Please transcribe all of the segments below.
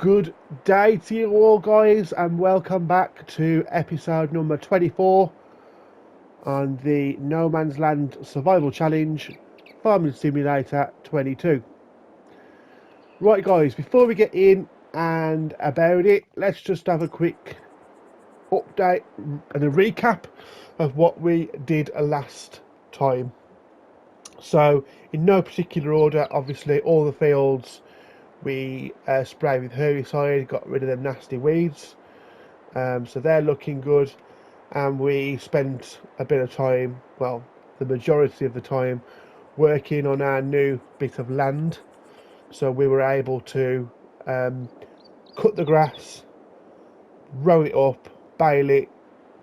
Good day to you all, guys, and welcome back to episode number 24 on the No Man's Land Survival Challenge Farming Simulator 22. Right, guys, before we get in and about it, let's just have a quick update and a recap of what we did last time. So, in no particular order, obviously, all the fields we sprayed with herbicide, got rid of them nasty weeds, so they're looking good. And we spent a bit of time, well, the majority of the time, working on our new bit of land. So we were able to cut the grass, row it up, bale it,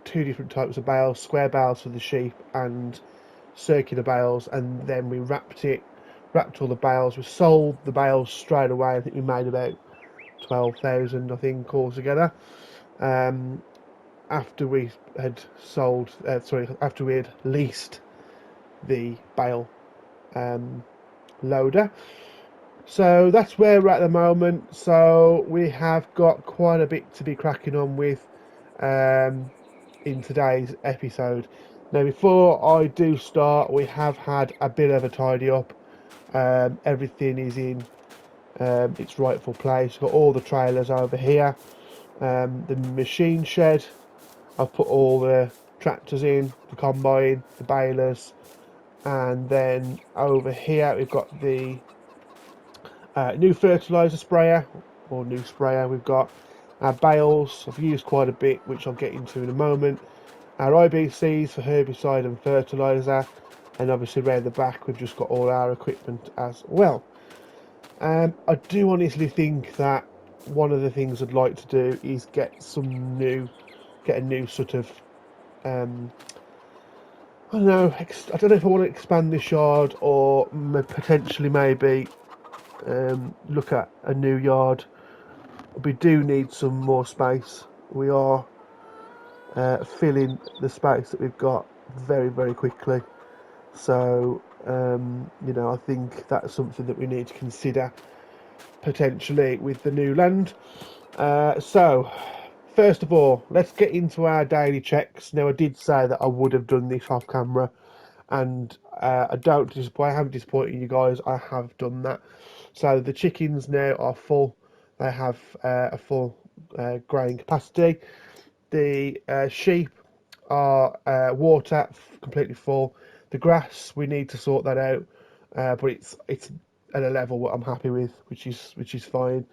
two different types of bales, square bales for the sheep and circular bales, and then we wrapped all the bales. We sold the bales straight away. I think we made about 12,000, I think, altogether. After we had after we had leased the bale loader. So that's where we're at the moment. So we have got quite a bit to be cracking on with in today's episode. Now, before I do start, we have had a bit of a tidy up. Everything is in its rightful place. Got all the trailers over here. The machine shed, I've put all the tractors in, the combine, the balers, and then over here we've got the new fertiliser sprayer, or new sprayer. We've got our bales, I've used quite a bit, which I'll get into in a moment. Our IBCs for herbicide and fertiliser, and obviously around the back we've just got all our equipment as well. I do honestly think that one of the things I'd like to do is get a new sort of I don't know if I want to expand this yard or potentially maybe look at a new yard. We do need some more space. We are filling the space that we've got very, very quickly. So I think that's something that we need to consider potentially with the new land. So first of all, let's get into our daily checks. Now, I did say that I would have done this off camera, and I haven't disappointed you guys. I have done that. So the chickens now are full. They have a full growing capacity. The sheep are water completely full. The grass, we need to sort that out, but it's at a level that I'm happy with, which is fine.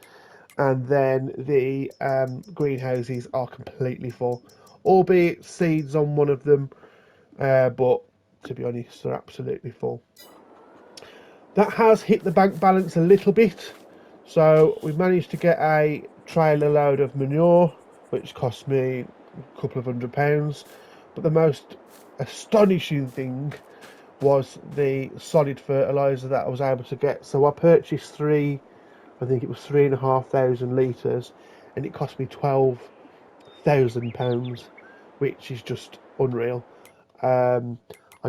And then the greenhouses are completely full, albeit seeds on one of them, but to be honest, they're absolutely full. That has hit the bank balance a little bit, so we've managed to get a trailer load of manure, which cost me a couple of £100. But the most astonishing thing was the solid fertiliser that I was able to get. So I purchased I think it was 3,500 litres, and it cost me £12,000, which is just unreal. I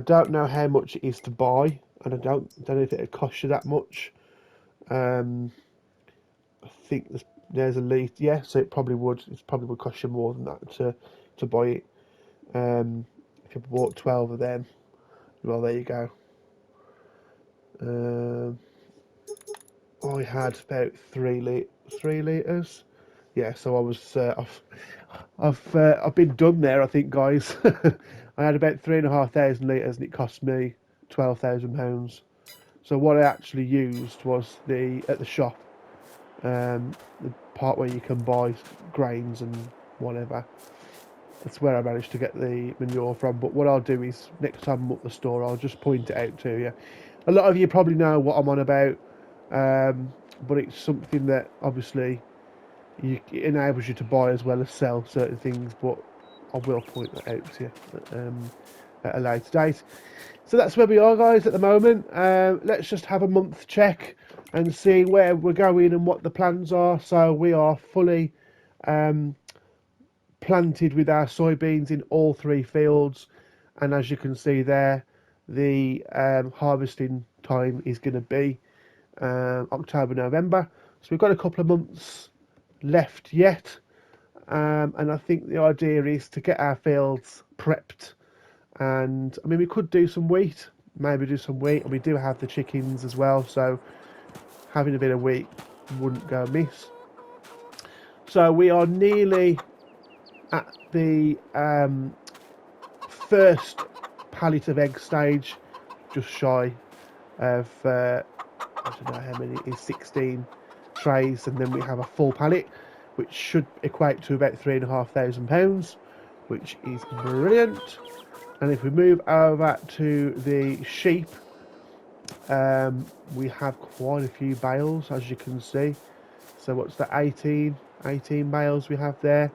don't know how much it is to buy, and I don't know if it would cost you that much. I think there's a litre, yeah, so it probably would cost you more than that to buy it. If you bought 12 of them, well, there you go. I had about 3 litres. Yeah, so I was I've been done there, I think, guys. I had about 3,500 litres, and it cost me £12,000. So what I actually used was at the shop, the part where you can buy grains and whatever. That's where I managed to get the manure from. But what I'll do is, next time I'm at the store, I'll just point it out to you. A lot of you probably know what I'm on about, but it's something that obviously it enables you to buy as well as sell certain things. But I will point that out to you at a later date. So that's where we are, guys, at the moment. Let's just have a month check and see where we're going and what the plans are. So we are fully planted with our soybeans in all 3 fields, and as you can see there, the harvesting time is going to be October, November. So we've got a couple of months left yet. And I think the idea is to get our fields prepped. And I mean, we could do some wheat, maybe do some wheat, and we do have the chickens as well, so having a bit of wheat wouldn't go amiss. So we are nearly at the first pallet of egg stage, just shy of I don't know how many it is, 16 trays, and then we have a full pallet, which should equate to about £3,500, which is brilliant. And if we move over to the sheep, we have quite a few bales, as you can see. So what's that, 18 bales we have there,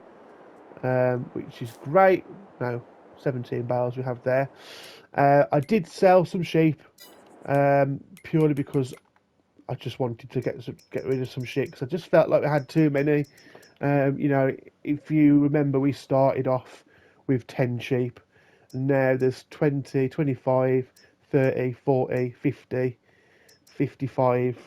which is great. No, 17 bales we have there. I did sell some sheep, purely because I just wanted to get rid of some shit, because I just felt like we had too many. You know, if you remember, we started off with 10 sheep, and now there's 20, 25, 30, 40, 50, 55,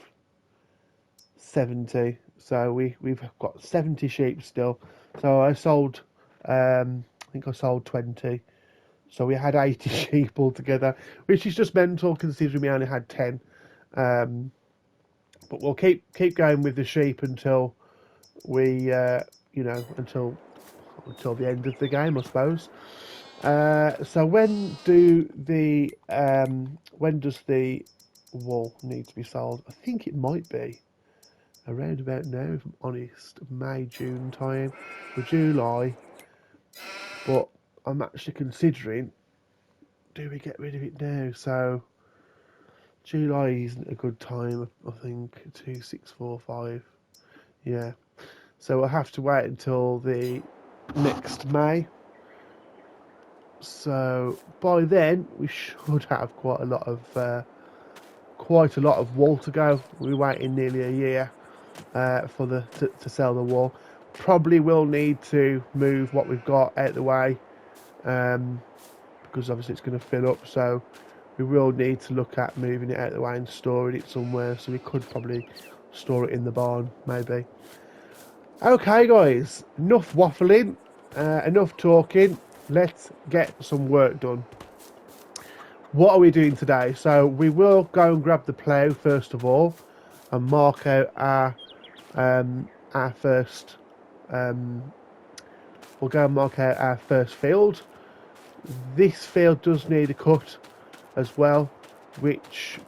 70. So we've got 70 sheep still. So I sold, I think I sold 20. So we had 80 sheep altogether, which is just mental considering we only had 10. But we'll keep going with the sheep until we, you know, until the end of the game, I suppose. So when does the wool need to be sold? I think it might be around about now, if I'm honest, May, June time, or July. But I'm actually considering, do we get rid of it now? So July isn't a good time, I think. 2, 6, 4, 5. Yeah. So we'll have to wait until the next May. So by then we should have quite a lot of wool to go. We're waiting nearly a year for to sell the wool. Probably will need to move what we've got out the way, because obviously it's going to fill up. So we will need to look at moving it out the way and storing it somewhere. So we could probably store it in the barn, maybe. Okay, guys, enough waffling, enough talking. Let's get some work done. What are we doing today? So we will go and grab the plough first of all, and mark out our first. We'll go and mark out our first field. This field does need a cut as well, which,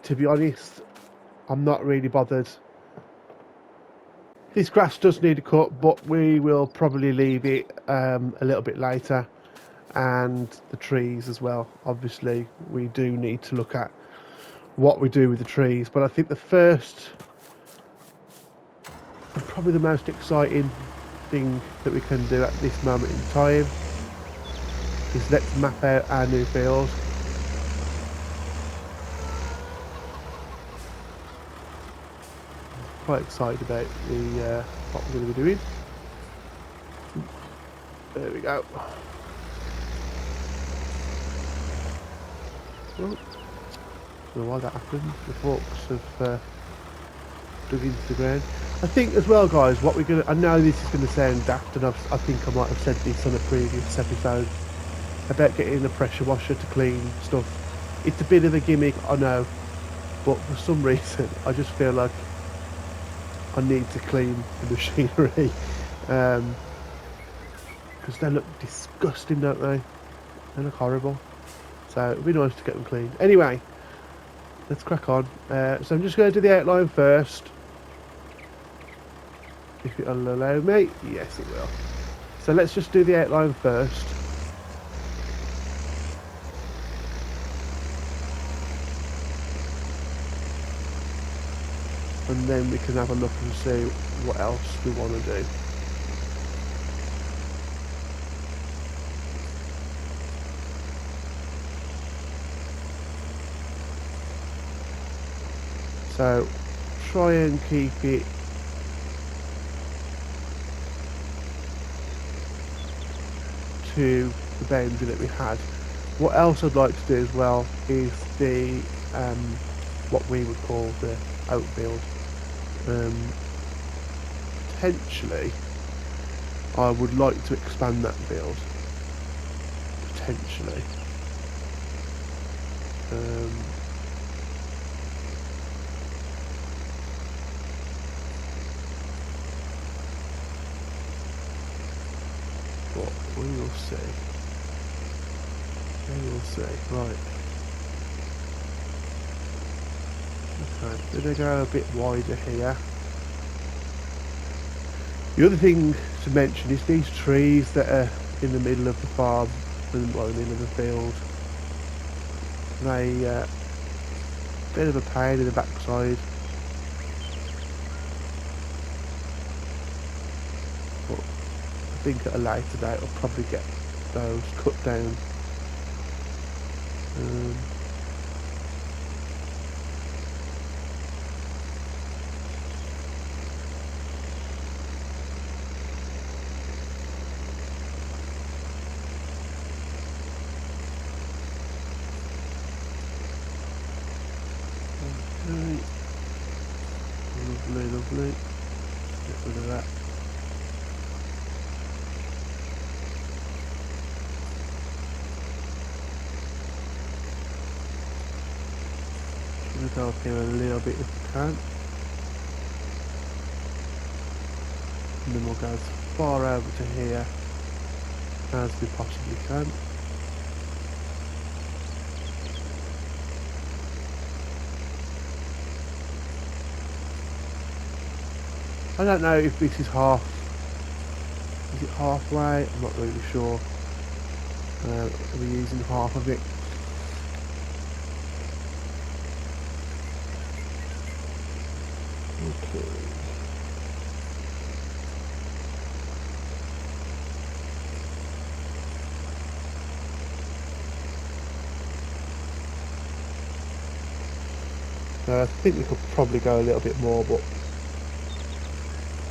to be honest, I'm not really bothered. This grass does need a cut, but we will probably leave it a little bit later, and the trees as well. Obviously, we do need to look at what we do with the trees, but I think the first and probably the most exciting thing that we can do at this moment in time is let's map out our new field. Quite excited about the what we're going to be doing. There we go. Oh, I don't know why that happened. The forks have dug into the ground. I think as well, guys, what we're going to, I know this is going to sound daft, and I think I might have said this on a previous episode about getting a pressure washer to clean stuff. It's a bit of a gimmick, I know, but for some reason I just feel like I need to clean the machinery, because they look disgusting, don't they? They look horrible. So it'd be nice to get them cleaned. Anyway, let's crack on. So I'm just going to do the outline first, if it'll allow me. Yes, it will. So let's just do the outline first. And then we can have a look and see what else we want to do. So try and keep it to the boundary that we had. What else I'd like to do as well is the what we would call the oat field. potentially I would like to expand that field. Potentially. But we will see. We will see. Right. Okay, we're going to go a bit wider here. The other thing to mention is these trees that are in the middle of the farm, well, in the middle of the field. They bit of a pain in the backside. But I think at a later date I'll probably get those cut down. Lovely, lovely. Get rid of that. Should we go up here a little bit if we can? And then we'll go as far over to here as we possibly can. I don't know if this is half. Is it halfway? I'm not really sure. We're using half of it. Okay. I think we could probably go a little bit more, but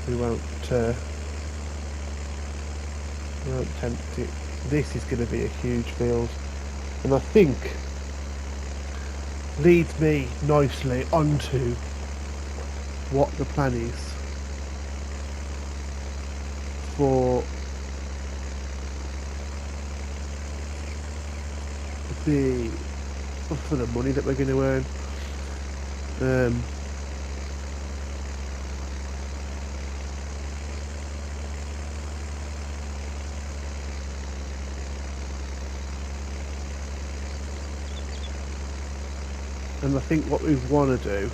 we won't tempt it. This is going to be a huge field, and I think leads me nicely onto what the plan is for the money that we're going to earn. And I think what we want to do,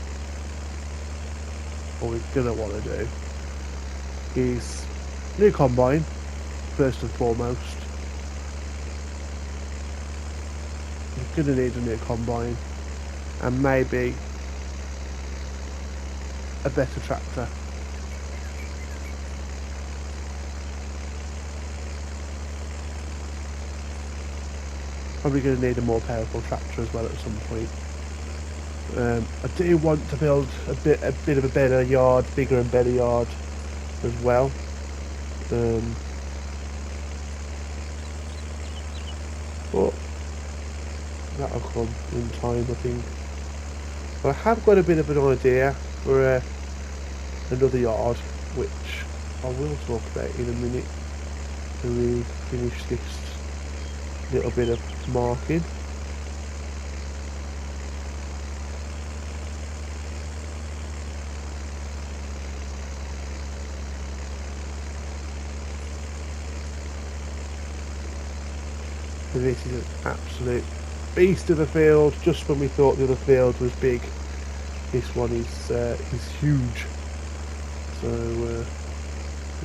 or we're going to want to do, is new combine, first and foremost. We're going to need a new combine, and maybe a better tractor. Probably going to need a more powerful tractor as well at some point. I do want to build a bit of a better yard, bigger and better yard as well. But that'll come in time, I think. But I have got a bit of an idea for another yard, which I will talk about in a minute when we finish this little bit of marking. This is an absolute beast of a field. Just when we thought the other field was big, this one is huge. So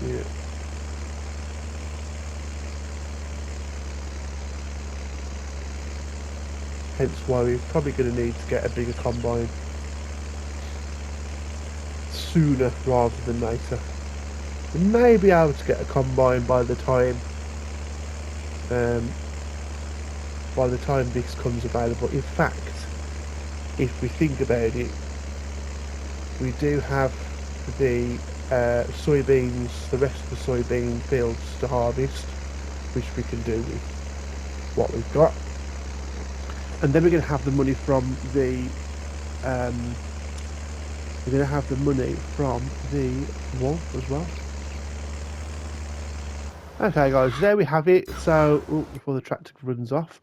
yeah. Hence why we're probably going to need to get a bigger combine sooner rather than later. We may be able to get a combine by the time this comes available. In fact, if we think about it, we do have the soybeans, the rest of the soybean fields to harvest, which we can do with what we've got. And then we're going to have the money from the we're going to have the money from the wool as well. Okay guys, there we have it. So before the tractor runs off,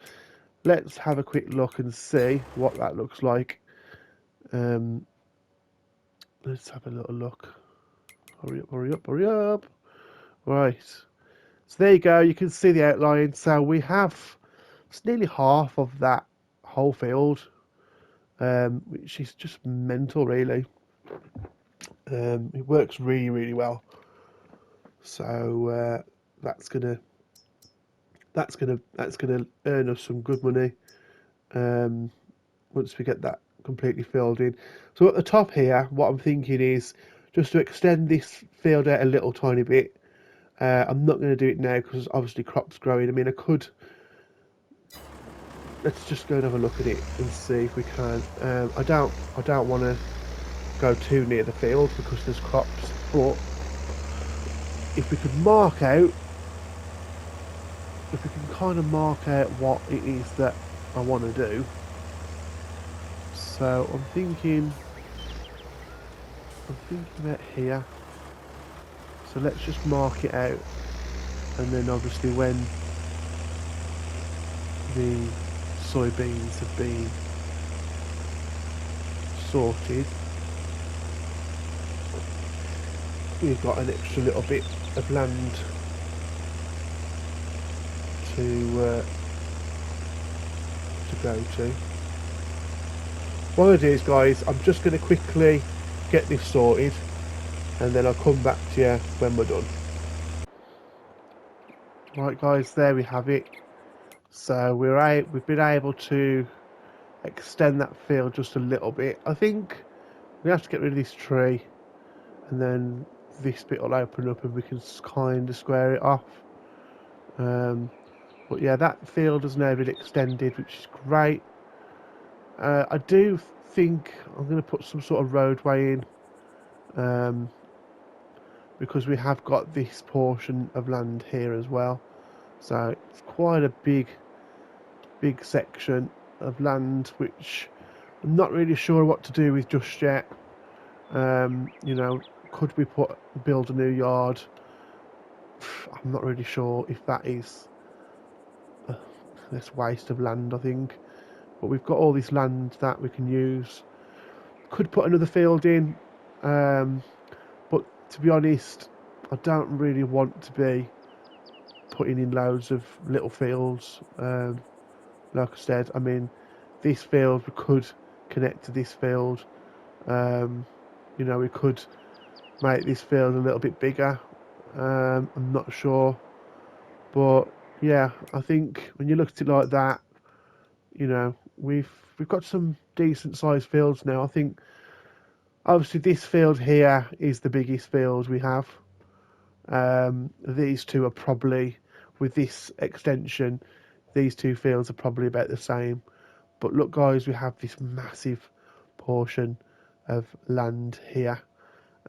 let's have a quick look and see what that looks like. Let's have a little look. Hurry up, hurry up, hurry up. Right, so there you go, you can see the outline. So we have, it's nearly half of that whole field, which is just mental really. It works really, really well. So that's gonna earn us some good money once we get that completely filled in. So at the top here, what I'm thinking is just to extend this field out a little tiny bit. I'm not going to do it now because obviously crops growing. I mean, I could. Let's just go and have a look at it and see if we can. I don't want to go too near the field because there's crops. But if we could mark out, if we can kind of mark out what it is that I want to do. So I'm thinking about here. So let's just mark it out, and then obviously when the soybeans have been sorted, we've got an extra little bit of land to go to. What I'll do is, guys, I'm just going to quickly get this sorted, and then I'll come back to you when we're done. Right, guys, there we have it. So we've been able to extend that field just a little bit. I think we have to get rid of this tree, and then this bit will open up and we can kind of square it off. But yeah, that field has now been extended, which is great. I do think I'm going to put some sort of roadway in, because we have got this portion of land here as well. So it's quite a big section of land, which I'm not really sure what to do with just yet. You know, could we build a new yard? I'm not really sure if that is this waste of land, I think. But we've got all this land that we can use. Could put another field in, but to be honest, I don't really want to be putting in loads of little fields. Like I said, I mean, this field we could connect to this field. You know, we could make this field a little bit bigger. I'm not sure, but yeah, I think when you look at it like that, you know, we've got some decent sized fields now. I think obviously this field here is the biggest field we have. These two are probably, with this extension, these two fields are probably about the same. But look, guys, we have this massive portion of land here,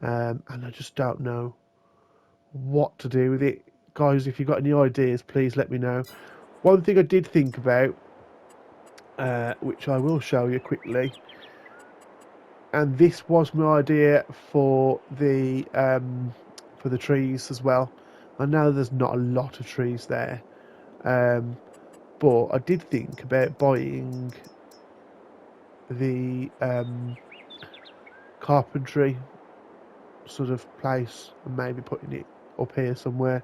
and I just don't know what to do with it. Guys, if you've got any ideas, please let me know. One thing I did think about, which I will show you quickly, and this was my idea for the trees as well. I know there's not a lot of trees there, but I did think about buying the carpentry sort of place and maybe putting it up here somewhere,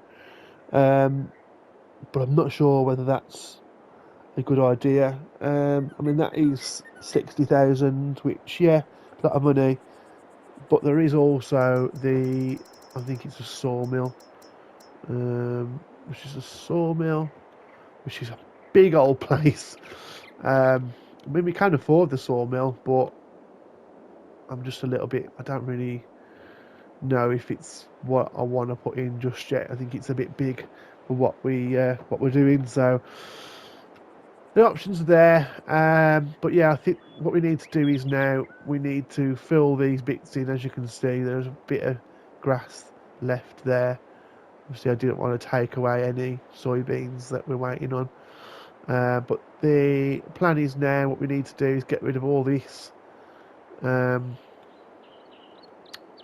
but I'm not sure whether that's a good idea. I mean, that is 60,000, which, yeah, a lot of money, but there is also I think it's a sawmill, which is a big old place. I mean, we can afford the sawmill, but I'm just a little bit, I don't really know if it's what I want to put in just yet. I think it's a bit big for what we're doing. So the options are there, but yeah, I think what we need to do is now we need to fill these bits in. As you can see, there's a bit of grass left there. Obviously, I didn't want to take away any soybeans that we're waiting on, but the plan is now what we need to do is get rid of all this,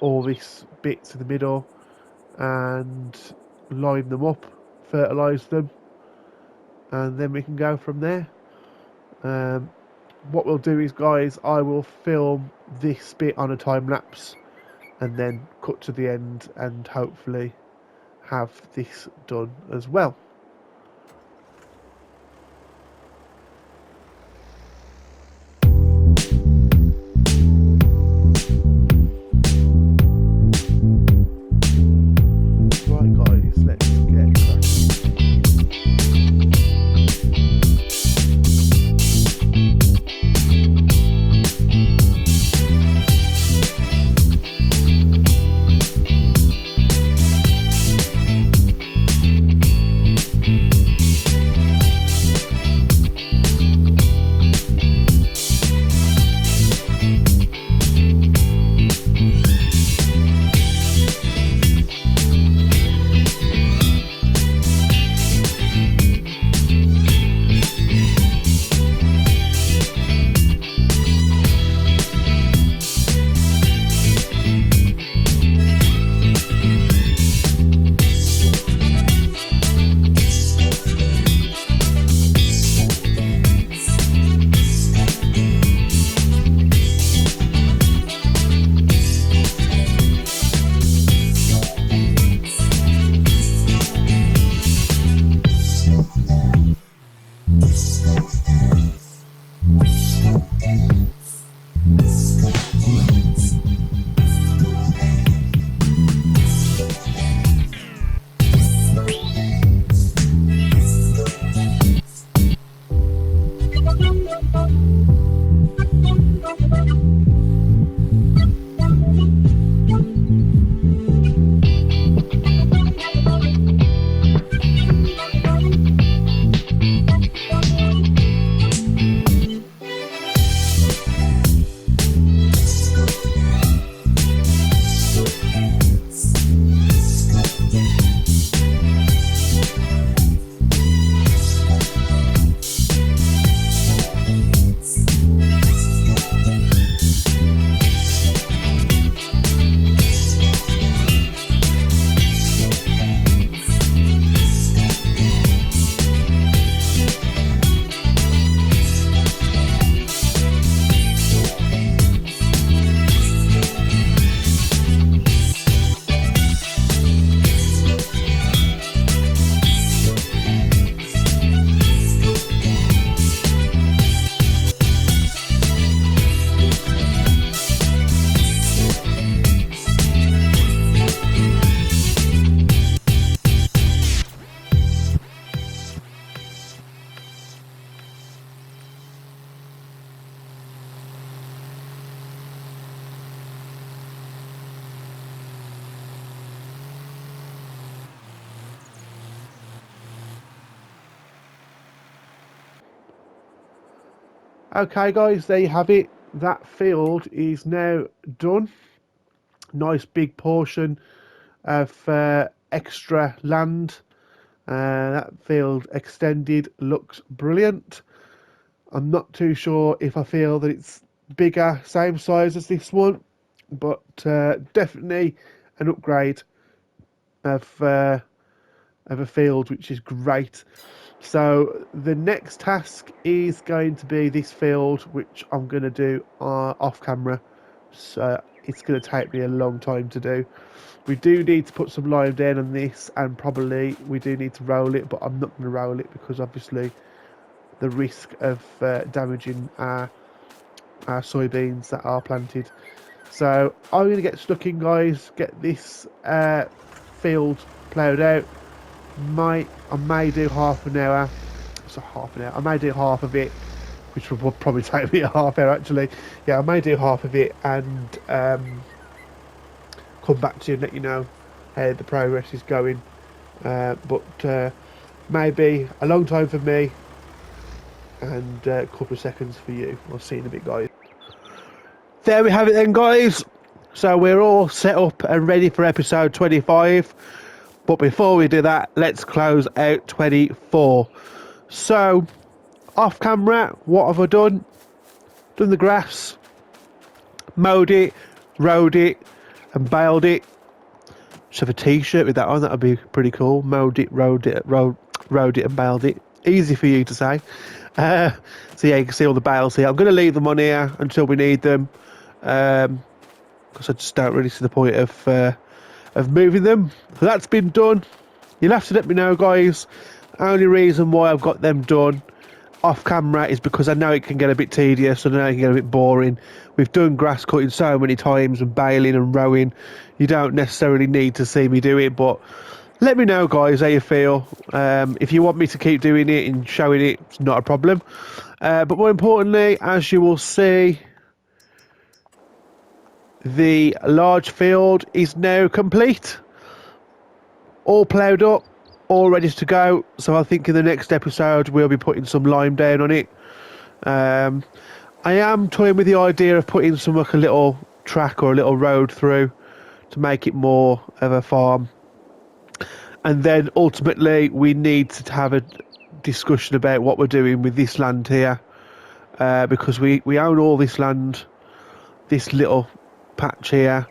all this bits in the middle and line them up, fertilise them, and then we can go from there. What we'll do is, guys, I will film this bit on a time lapse and then cut to the end and hopefully have this done as well. Right, guys, let's get cracking. Okay, guys, there you have it. That field is now done. Nice big portion of extra land. That field extended, looks brilliant. I'm not too sure if I feel that it's bigger, same size as this one, but definitely an upgrade of a field, which is great. So the next task is going to be this field, which I'm going to do off camera. So it's going to take me a long time to do. We do need to put some lime down on this, and probably we do need to roll it, but I'm not going to roll it because obviously the risk of damaging our soybeans that are planted. So I'm going to get stuck in, guys, get this field ploughed out. I may do half an hour. So half an hour. I may do half of it, which will probably take me a half hour actually. Yeah, I may do half of it and come back to you and let you know how the progress is going. But maybe a long time for me and a couple of seconds for you. I'll see you in a bit, guys. There we have it then, guys. So we're all set up and ready for episode 25. But before we do that, let's close out 24. So, off camera, what have I done? Done the grass, mowed it, rode it, and baled it. Just have a t-shirt with that on, that would be pretty cool. Mowed it, rode it and baled it. Easy for you to say. So yeah, you can see all the bales here. I'm going to leave them on here until we need them, because I just don't really see the point of moving them. So that's been done. You'll have to let me know, guys. Only reason why I've got them done off camera is because I know it can get a bit tedious, and I know it can get a bit boring. We've done grass cutting so many times, and baling and rowing. You don't necessarily need to see me do it, but let me know, guys, how you feel. If you want me to keep doing it and showing it, it's not a problem. But more importantly, as you will see, the large field is now complete. All ploughed up, all ready to go. So I think in the next episode we'll be putting some lime down on it. I am toying with the idea of putting some like a little track or a little road through to make it more of a farm. And then ultimately we need to have a discussion about what we're doing with this land here, because we own all this land, this little patch here.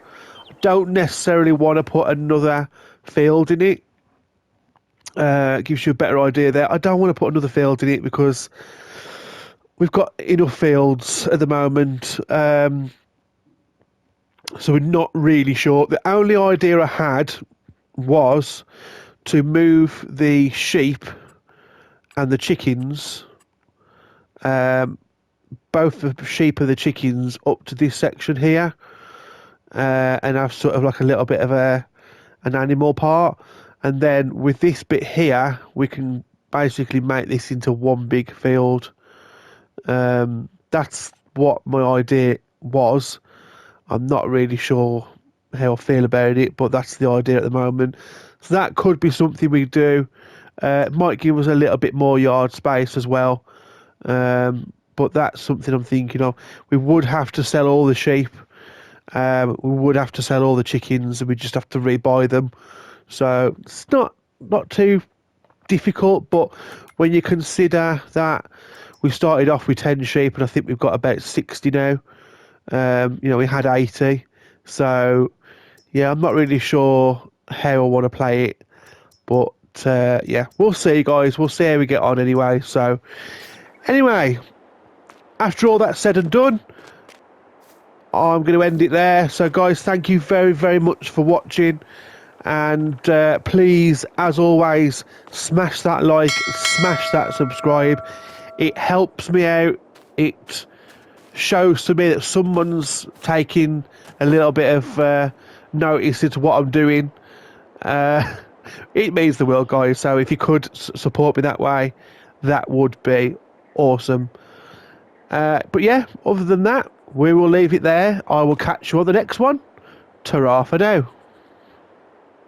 I don't necessarily want to put another field in it. Gives you a better idea there. I don't want to put another field in it because we've got enough fields at the moment, so we're not really sure. The only idea I had was to move the sheep and the chickens, both the sheep and the chickens, up to this section here, and have sort of like a little bit of an animal part. And then with this bit here, we can basically make this into one big field. That's what my idea was. I'm not really sure how I feel about it, but that's the idea at the moment. So that could be something we do. It might give us a little bit more yard space as well. But that's something I'm thinking of. We would have to sell all the sheep. We would have to sell all the chickens, and we just have to rebuy them. So it's not too difficult, but when you consider that we started off with 10 sheep and I think we've got about 60 now, we had 80. So yeah, I'm not really sure how I want to play it, but yeah, we'll see, guys. We'll see how we get on anyway. So anyway, after all that said and done, I'm going to end it there. So guys, thank you very, very much for watching. And please, as always, smash that like, smash that subscribe. It helps me out. It shows to me that someone's taking a little bit of notice into what I'm doing. It means the world, guys. So if you could support me that way, that would be awesome. But yeah, other than that, we will leave it there. I will catch you on the next one. Ta-ra for now.